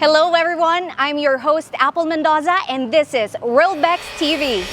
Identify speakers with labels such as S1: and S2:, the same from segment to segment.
S1: Hello everyone, I'm your host Apple Mendoza and this is WORLDBEX TV.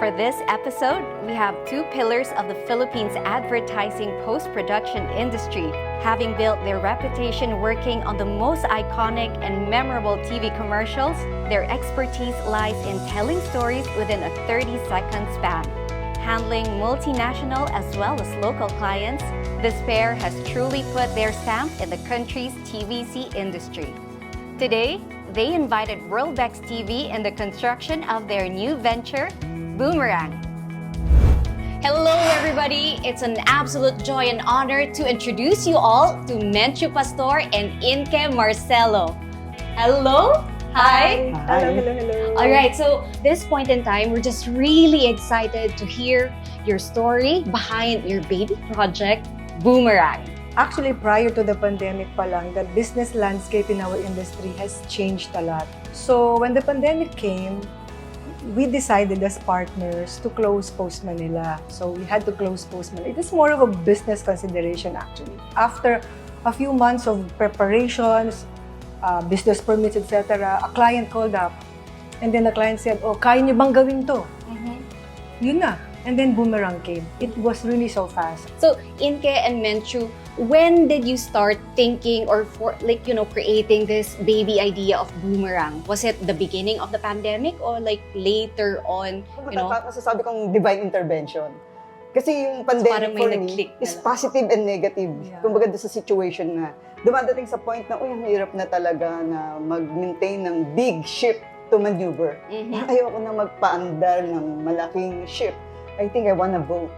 S1: For this episode, we have two pillars of the Philippines advertising post-production industry, having built their reputation working on the most iconic and memorable TV commercials. Their expertise lies in telling stories within a 30-second span. Handling multinational as well as local clients, this pair has truly put their stamp in the country's TVC industry. Today, they invited WORLDBEX TV in the construction of their new venture, Boomerang. Hello everybody! It's an absolute joy and honor to introduce you all to Menchu Pastor and Inke Marcelo. Hello! Hi!
S2: Hello.
S1: Alright, so this point in time, we're just really excited to hear your story behind your baby project, Boomerang.
S2: Actually, prior to the pandemic pa lang, the business landscape in our industry has changed a lot. So when the pandemic came, we decided as partners to close Post Manila. So we had to close Post Manila. It is more of a business consideration actually. After a few months of preparations, business permits, etc., a client called up and then the client said, "Oh, kaya niyo bang gawin to?" Yun na. And then Boomerang came. It was really so fast.
S1: So, Inke and Menchu, when did you start thinking or creating this baby idea of Boomerang? Was it the beginning of the pandemic or like later on,
S3: Masasabi kong divine intervention. Kasi yung
S1: parang
S3: pandemic
S1: may
S3: for me
S1: nag-click na
S3: is
S1: lang.
S3: positive and negative.
S2: Yeah.
S3: Kumbaga doon sa situation na dumadating sa point na, ang hirap na talaga na mag-maintain ng big ship to maneuver. Ayoko na magpaandar ng malaking ship. I think I want a boat.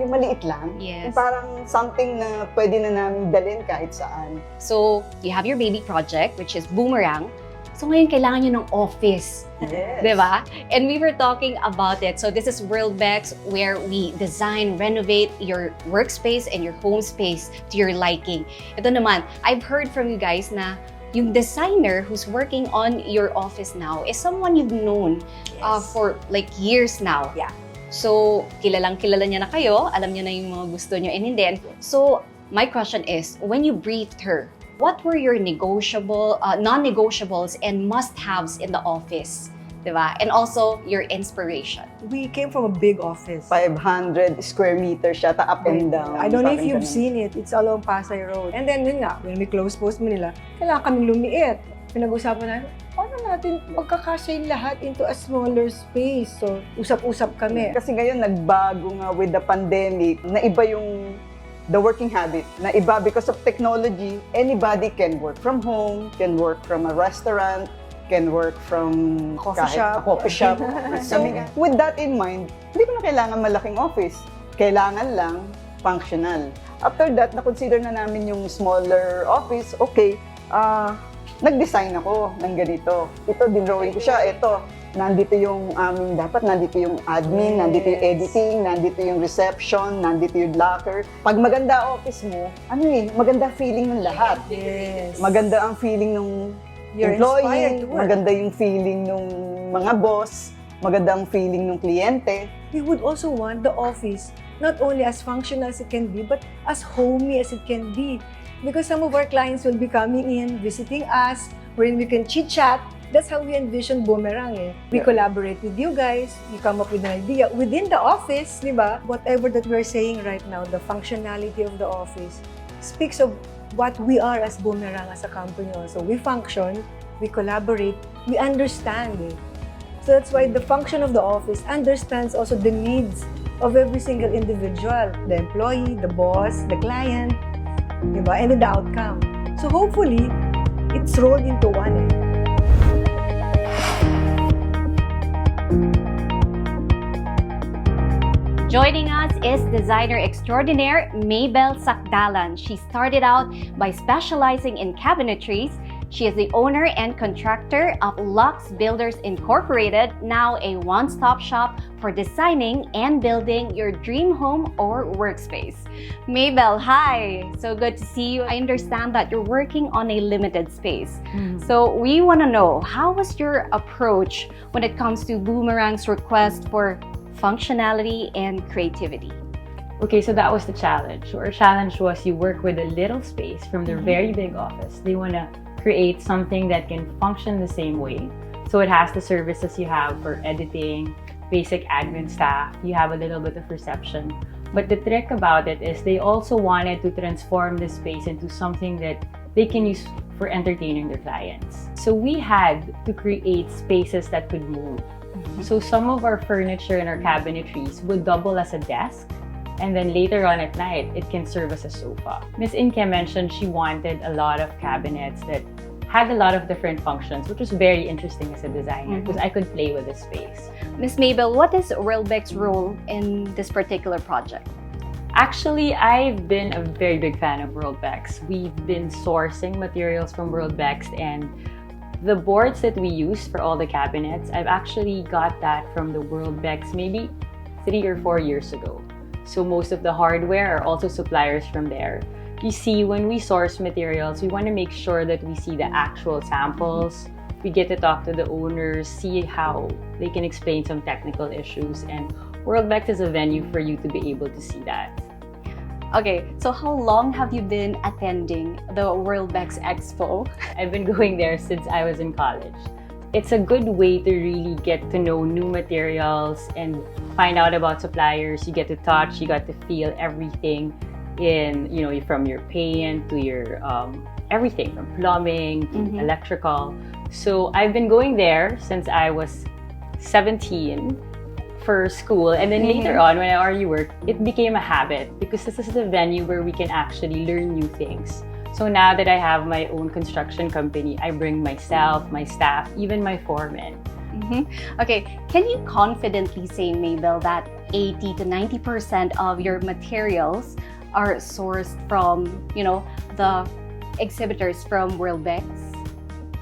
S3: Yung maliit lang.
S1: Yes.
S3: Yung parang something na pwede na namin dalhin kahit saan.
S1: So, you have your baby project, which is Boomerang. So, ngayon kailangan nyo ng office.
S3: Yes.
S1: Diba? And we were talking about it. So, this is WORLDBEX where we design, renovate your workspace and your home space to your liking. Ito naman, I've heard from you guys na yung designer who's working on your office now is someone you've known for like years now.
S2: Yeah.
S1: So, kilalang-kilala niya na kayo, alam niya na yung mga gusto niyo and then. So, my question is, when you briefed her, what were your non-negotiables and must-haves in the office? Diba? And also, your inspiration.
S2: We came from a big office.
S3: 500 square meters siya, up and down.
S2: I don't know if
S3: Parang
S2: you've
S3: ganun.
S2: seen it. It's along Pasay Road. And then yun nga, when we closed Post Manila, kailangan kaming lumiit. Pinag-usapan natin, paano natin magkakasya yung lahat into a smaller space? So, usap-usap kami.
S3: Kasi ngayon nagbago nga with the pandemic, na iba yung the working habit. Na iba because of technology, anybody can work from home, can work from a restaurant, can work from
S2: Coffee
S3: a coffee shop. So, with that in mind, hindi ko na kailangan malaking office. Kailangan lang functional. After that, na-consider na namin yung smaller office. Okay, nag-design ako ng ganito. Ito, dinrawing ko siya. Ito, nandito yung dapat nandito yung admin, nandito yung editing, nandito yung reception, nandito yung locker. Pag maganda office mo, maganda feeling ng lahat.
S2: Yes.
S3: Maganda ang feeling ng
S2: You're inspired
S3: employee,
S2: to work.
S3: maganda yung feeling ng mga boss, maganda ang feeling ng kliyente.
S2: We would also want the office not only as functional as it can be, but as homey as it can be. Because some of our clients will be coming in, visiting us, wherein we can chit-chat. That's how we envision Boomerang. We collaborate with you guys, we come up with an idea within the office, di ba? Whatever that we're saying right now, the functionality of the office speaks of what we are as Boomerang as a company also. We function, we collaborate, we understand. So that's why the function of the office understands also the needs of every single individual, the employee, the boss, the client, diba? And then the outcome. So hopefully, it's rolled into one.
S1: Joining us is designer extraordinaire Mabel Sakdalan. She started out by specializing in cabinetries. She is the owner and contractor of Lux Builders Incorporated, now a one-stop shop for designing and building your dream home or workspace. Mabel, hi! So good to see you. I understand that you're working on a limited space. So we want to know, how was your approach when it comes to Boomerang's request for functionality and creativity?
S4: Okay, so that was the challenge. So our challenge was you work with a little space from their very big office. They want to create something that can function the same way. So it has the services you have for editing, basic admin staff, you have a little bit of reception. But the trick about it is they also wanted to transform the space into something that they can use for entertaining their clients. So we had to create spaces that could move. So some of our furniture and our cabinetries would double as a desk, and then later on at night, it can serve as a sofa. Ms. Inke mentioned she wanted a lot of cabinets that had a lot of different functions, which was very interesting as a designer because I could play with the space.
S1: Ms. Mabel, what is WORLDBEX's role in this particular project?
S4: Actually, I've been a very big fan of WORLDBEX. We've been sourcing materials from WORLDBEX, and the boards that we use for all the cabinets, I've actually got that from the WORLDBEX maybe 3 or 4 years ago. So most of the hardware are also suppliers from there. You see, when we source materials, we want to make sure that we see the actual samples. We get to talk to the owners, see how they can explain some technical issues, and WORLDBEX is a venue for you to be able to see that.
S1: Okay, so how long have you been attending the WORLDBEX Expo?
S4: I've been going there since I was in college. It's a good way to really get to know new materials and find out about suppliers. You get to touch, you got to feel everything in, from your paint to your everything from plumbing to electrical. So I've been going there since I was 17 for school, and then later on when I already worked, it became a habit because this is the venue where we can actually learn new things. So now that I have my own construction company, I bring myself, my staff, even my foreman.
S1: Okay, can you confidently say, Mabel, that 80 to 90% of your materials are sourced from, the exhibitors from WORLDBEX?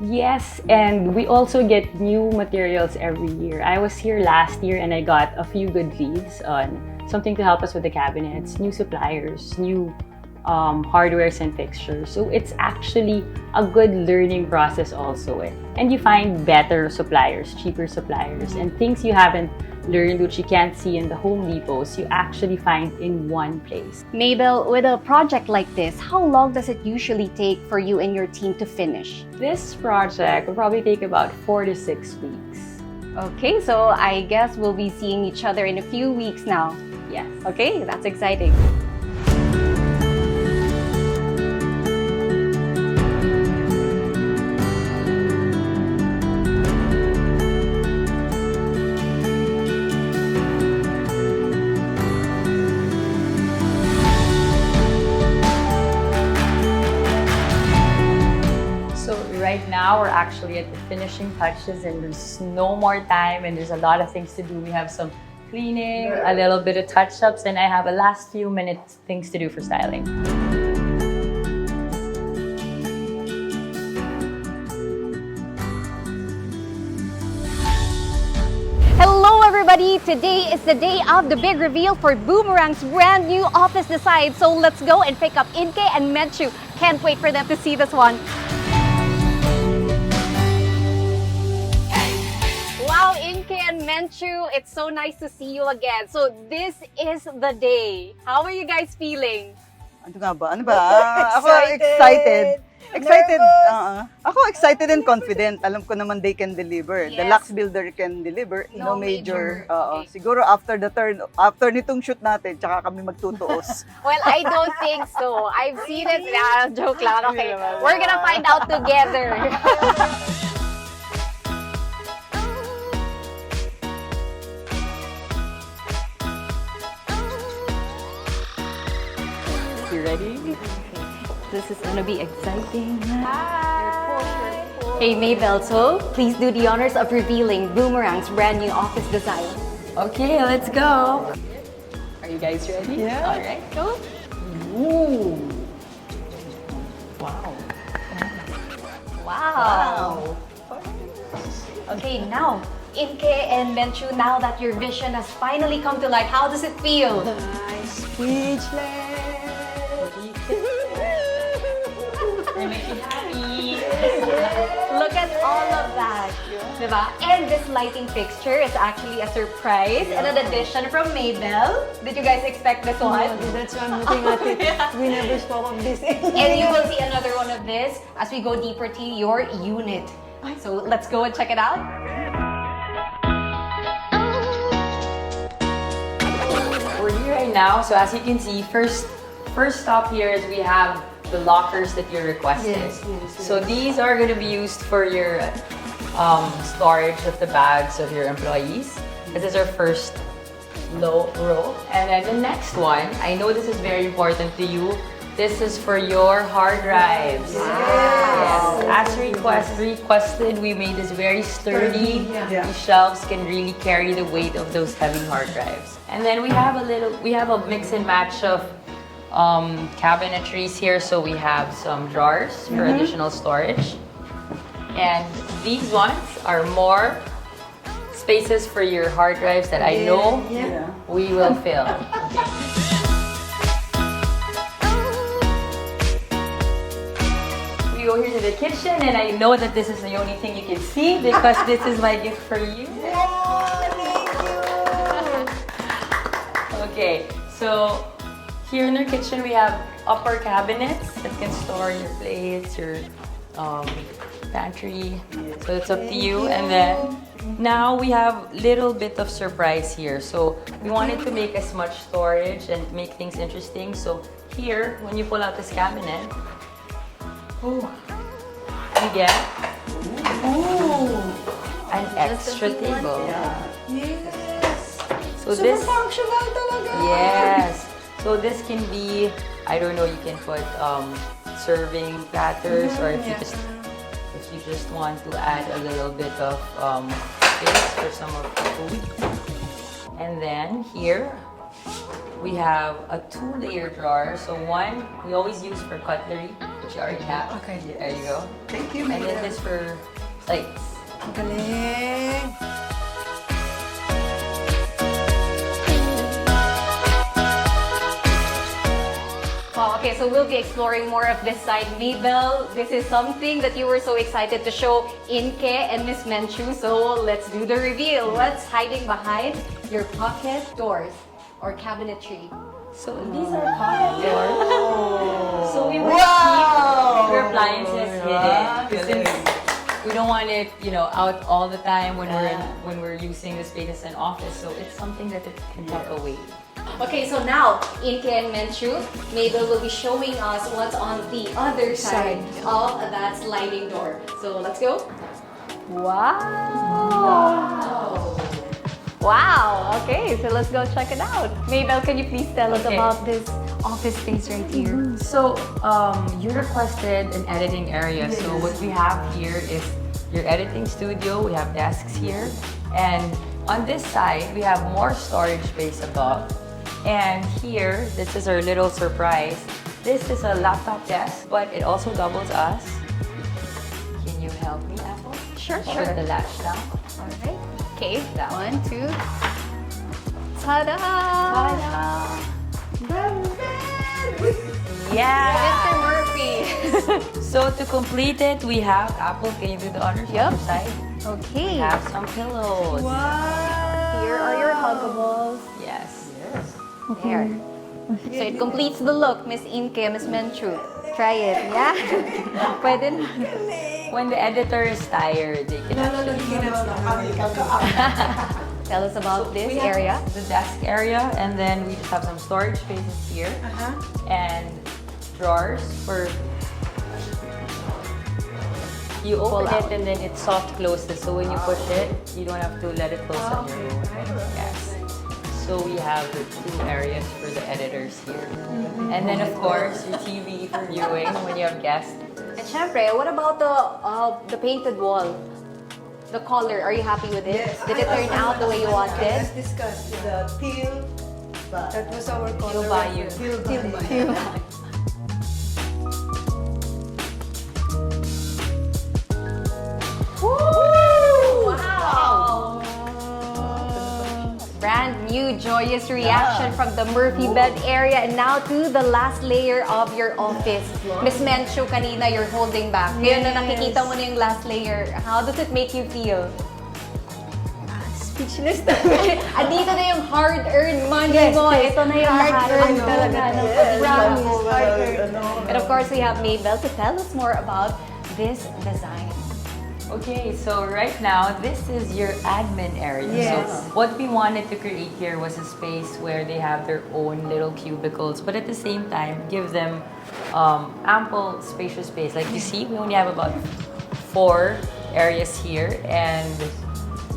S4: Yes, and we also get new materials every year. I was here last year and I got a few good leads on something to help us with the cabinets, new suppliers, new hardwares and fixtures. So it's actually a good learning process also. And you find better suppliers, cheaper suppliers, and things you haven't learned which you can't see in the Home Depots, you actually find in one place.
S1: Mabel, with a project like this, how long does it usually take for you and your team to finish?
S4: This project will probably take about 4 to 6 weeks.
S1: Okay, so I guess we'll be seeing each other in a few weeks now.
S4: Yes.
S1: Okay, that's exciting.
S4: Right now, we're actually at the finishing touches and there's no more time and there's a lot of things to do. We have some cleaning, a little bit of touch-ups, and I have a last few minutes things to do for styling.
S1: Hello everybody! Today is the day of the big reveal for Boomerang's brand new office design. So let's go and pick up Inke and Menchu. Can't wait for them to see this one. Wow, Inke and Menchu, it's so nice to see you again. So this is the day. How are you guys feeling?
S3: Ano ba? Ako excited. Ako excited and confident. Alam ko naman they can deliver.
S1: Yes.
S3: The Lux Builder can deliver. No major.
S1: Okay.
S3: Siguro after nitong shoot natin, tsaka kami magtutuos.
S1: Well, I don't think so. I've seen it. Yeah, joke lang. Okay, we're gonna find out together.
S4: You ready?
S1: This is gonna be exciting. Hi! Hey Mabel, so please do the honors of revealing Boomerang's brand new office design.
S4: Okay, let's go. Are you guys ready?
S3: Yeah.
S4: All right, go. Ooh. Wow.
S1: Wow. Okay, now, Inke and Menchu, now that your vision has finally come to life, how does it feel?
S2: Speechless.
S4: They make you happy.
S1: Look at all of that. Diba? And this lighting fixture is actually a surprise and an addition from Mabel. Did you guys expect this one?
S2: That's why I'm looking at it.
S1: Yeah.
S2: We never spoke of this.
S1: And you will see another one of this as we go deeper to your unit. So let's go and check it out.
S4: We're here right now, so as you can see, first stop here is we have the lockers that you requested.
S2: Yes.
S4: So these are going to be used for your storage of the bags of your employees. This is our first low row. And then the next one, I know this is very important to you. This is for your hard drives. Yes. As requested, we made this very sturdy.
S3: Yeah.
S4: The shelves can really carry the weight of those heavy hard drives. And then we have a mix and match of cabinetries here. So we have some drawers for additional storage. And these ones are more spaces for your hard drives that I know we will fill. Okay. We go here to the kitchen, and I know that this is the only thing you can see because this is my gift for you. Okay, so here in our kitchen we have upper cabinets that can store your plates, your pantry. So it's up to you. And then now we have little bit of surprise here. So we wanted to make as much storage and make things interesting. So here, when you pull out this cabinet, you get an extra table.
S2: Yes.
S4: So
S2: Super
S4: this,
S2: functional talaga.
S4: yes. So this can be, I don't know, you can put serving platters, or if you just want to add a little bit of space for some of the food. And then here we have a 2-layer drawer. So one we always use for cutlery, which you already have.
S2: Okay.
S4: There you go.
S3: Thank you,
S4: And then this for plates.
S2: Ang galing.
S1: Wow, okay, so we'll be exploring more of this side. Mabel, this is something that you were so excited to show Inke and Miss Menchu, so let's do the reveal. What's hiding behind your pocket doors or cabinetry?
S4: So these are pocket doors. So we will keep your appliances hidden. Since we don't want it, out all the time when we're using the space as an office. So it's something that it can tuck away.
S1: Okay, so now, Inke and Menchu, Mabel will be showing us what's on the other side of that sliding door. So let's go. Wow! Wow! Okay, so let's go check it out. Mabel, can you please tell us about this office space right here?
S4: So you requested an editing area. So what we have here is your editing studio. We have desks here. And on this side, we have more storage space above. And here, this is our little surprise. This is a laptop desk, but it also doubles as. Can you help me, Apple?
S1: Sure.
S4: Put the latch down.
S1: Alright. Okay,
S4: That
S1: 1, 2. Ta-da!
S4: Yeah!
S1: Mr. Murphy!
S4: So to complete it, we have Apple. Can you do the honors on the side?
S1: Okay.
S4: We have some pillows.
S1: Here are your huggables.
S4: Yes.
S1: There. So it completes the look, Miss Inke, Miss Menchu. Try it, yeah? Pwede na.
S4: When the editor is tired, they can
S1: Tell us about this
S4: we have
S1: area.
S4: the desk area, and then we just have some storage spaces here and drawers for. You open it and then it soft closes. So when you push it, you don't have to let it close on your own. Yes. So we have the 2 areas for the editors here. And then of course, your TV for viewing when you have guests.
S1: And syempre, what about the painted wall? The color, are you happy with it?
S2: Yes.
S1: Did it turn out the way you wanted?
S2: Let's discuss the teal. That was our color.
S4: Bayou.
S2: Teal Bayou.
S1: you. Joyous reaction from the Murphy bed area. And now to the last layer of your office. Miss Menchu, kanina you're holding back. Ngayon na nakikita mo na yung last layer, how does it make you feel?
S2: Speechless
S1: Andito na yung hard-earned money mo. Ito na yung lahat. Ang talaga ng promise. And of course, we have Mabel to tell us more about this design.
S4: Okay, so right now, this is your admin area.
S2: Yes.
S4: So what we wanted to create here was a space where they have their own little cubicles, but at the same time, give them ample spacious space. Like you see, we only have about 4 areas here, and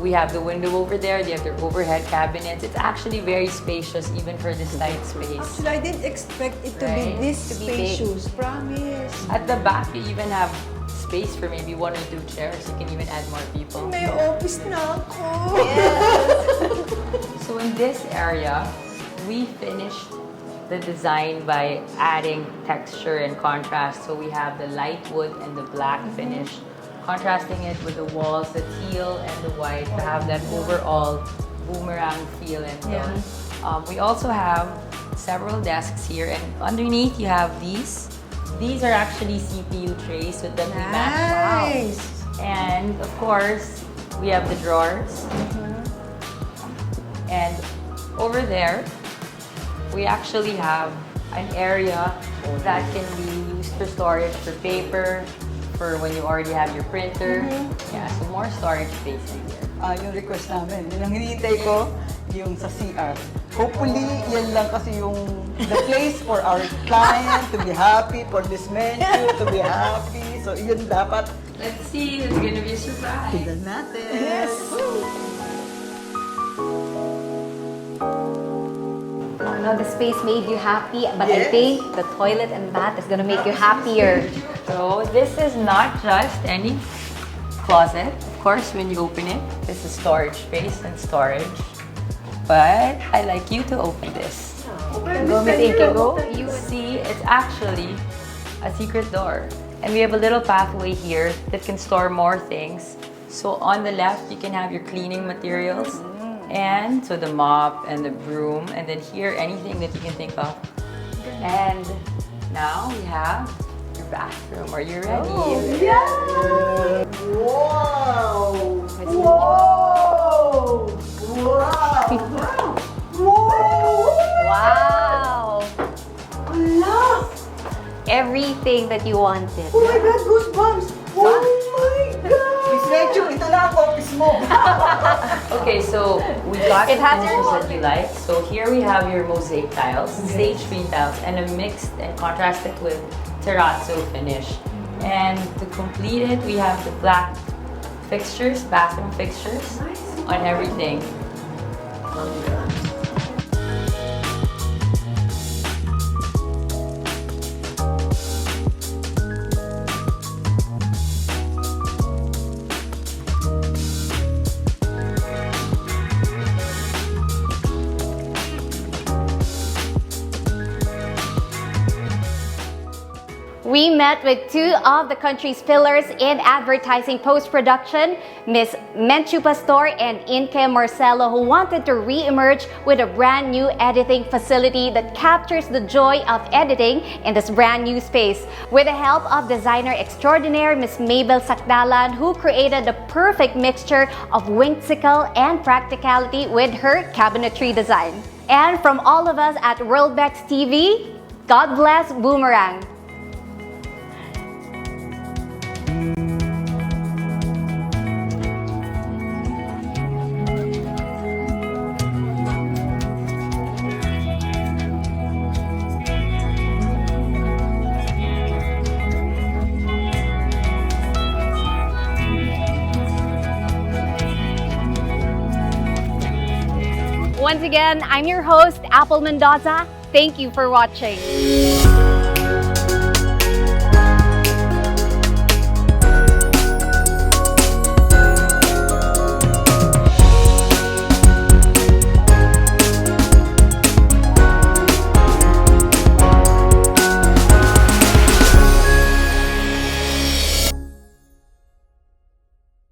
S4: we have the window over there, they have their overhead cabinets. It's actually very spacious even for this tight space.
S2: Actually, I didn't expect it to
S4: Right?
S2: be this
S1: To be big.
S2: spacious. Promise.
S4: At the back, you even have space for maybe 1 or 2 chairs. You can even add more people.
S2: May office na ako.
S4: So in this area, we finished the design by adding texture and contrast. So we have the light wood and the black finish, contrasting it with the walls, the teal and the white, to have that overall boomerang feel and tone. We also have several desks here, and underneath you have these. These are actually CPU trays with the
S2: Nice.
S4: and of course, we have the drawers. And over there, we actually have an area that can be used for storage, for paper, for when you already have your printer. Yeah, so more storage space in here.
S3: Yung request namin, yung hinihintay ko, yung sa CR. Hopefully, yan lang kasi yung the place for our client to be happy, for this menu to be happy. So, yun dapat.
S4: Let's see, it's gonna be a surprise.
S3: Tignan natin.
S2: Yes.
S1: No, the space made you happy, but I
S3: Yes.
S1: think the toilet and bath is gonna make you happier.
S4: So this is not just any closet. Of course, when you open it, this is storage space and storage. But I like you to open this.
S1: Go, Miss Inke, go.
S4: You see, it's actually a secret door. And we have a little pathway here that can store more things. So on the left, you can have your cleaning materials. And so the mop and the broom. And then here, anything that you can think of. And now we have your bathroom. Are you ready?
S3: Wow!
S1: Wow!
S2: Ala!
S1: Everything that you wanted.
S2: Oh my God, goosebumps! Oh my God!
S3: Miss Mechu, ito na ang office mo.
S4: Okay, so we got
S1: It
S4: the
S1: has
S4: finishes
S1: all-
S4: that you like. So here we have your mosaic tiles, sage green tiles, and a mixed and contrasted with terrazzo finish. And to complete it, we have the black fixtures, bathroom fixtures on everything.
S1: We met with 2 of the country's pillars in advertising post-production, Ms. Menchu Pastor and Inke Marcelo, who wanted to re-emerge with a brand new editing facility that captures the joy of editing in this brand new space. With the help of designer extraordinaire Ms. Mabel Sakdalan, who created the perfect mixture of whimsical and practicality with her cabinetry design. And from all of us at WORLDBEX TV, God bless Boomerang! Once again, I'm your host, Apple Mendoza. Thank you for watching.